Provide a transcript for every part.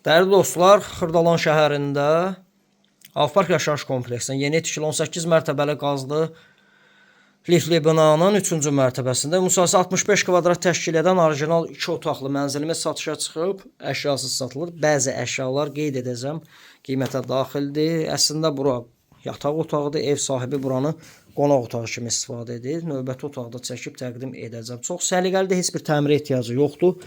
Dəyərli dostlar, Xırdalan şəhərində Avpark yaşayış kompleksinin yeni tikili 18 mərtəbəli qazlı liftli binanın 3-cü mərtəbəsində müsahisə 65 kvadrat təşkil edən orijinal 2 otaqlı mənzilimiz satışa çıxıb, əşyasız satılır. Bəzi əşyalar qeyd edəcəm, qiymətə daxildir. Əslində bura yataq otağıdır, ev sahibi buranı qonaq otağı kimi istifadə edir. Növbəti otaqda çəkib təqdim edəcəm. Çox səliqəlidir, heç bir təmirə ehtiyacı yoxdur.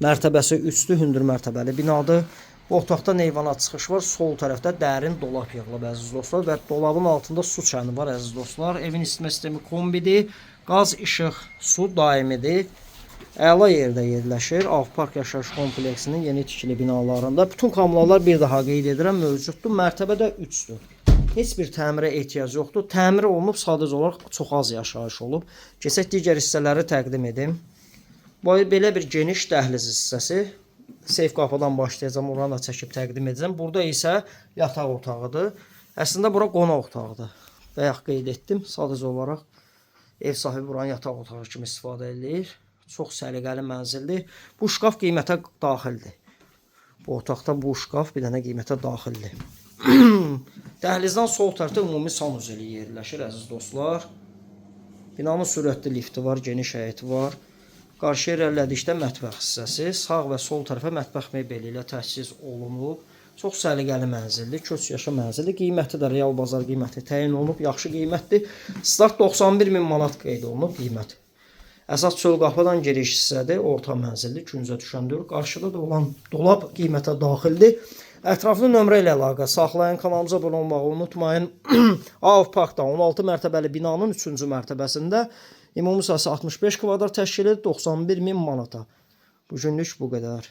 Mərtəbəsi 3-lü hündür mərtəbəli binadır. Bu otaqda eyvana çıxış var. Sol tərəfdə dərin dolab yığılıb əziz dostlar və dolabın altında su çəni var əziz dostlar. Evin isitmə sistemi kombidir. Qaz, işıq, su daimidir. Əla yerdə yerləşir. Avpark yaşayış kompleksinin yeni tikili binalarında. Bütün kameralar bir daha qeyd edirəm mövcuddur. Mərtəbə də 3-dür. Heç bir təmirə ehtiyac yoxdur. Təmir olunub, sadəcə olaraq çox az yaşayış olub. Keçək digər hissələri təqdim edim. Belə bir geniş dəhliz hissəsi. Seyf qapıdan başlayacağım, oranı da çəkib təqdim edəcəm. Burada isə yataq otağıdır. Əslində bura qonaq otağıdır. Bayaq qeyd etdim. Sadəcə olaraq ev sahibi buranı yataq otağı kimi istifadə edir. Çox səliqəli mənzildir. Bu şkaf qiymətə daxildir. Bu otaqda bu şkaf bir dənə qiymətə daxildir. Dəhlizdən sol tərəfdə ümumi sanuzeli yerləşir əziz dostlar. Binanın sürətli lifti var, geniş həyəti var. Qarşıya irəlilədikdə mətbəx hissəsi, sağ və sol tərəfə mətbəx mebeli ilə təchiz olunub. Çox səliqəli mənzildir, köç yaşa mənzildir. Qiyməti də real bazar qiyməti təyin olunub, yaxşı qiymətdir. Start 91.000 manat qeyd olunub qiymət. Əsas çöl qapıdan giriş hissədir, orta mənzildir, küncə düşəndir. Qarşıda da olan dolab qiymətə daxildir. Ətraflı nömrə ilə əlaqə saxlayın, kanalımıza abunə olmağı unutmayın. Avparkda 16 mərtəbəli binanın 3-cü mərtəbəsində ümumi sahəsi 65 kvadrat təşkil edir, 91.000 manata. Bu günlük bu qədər.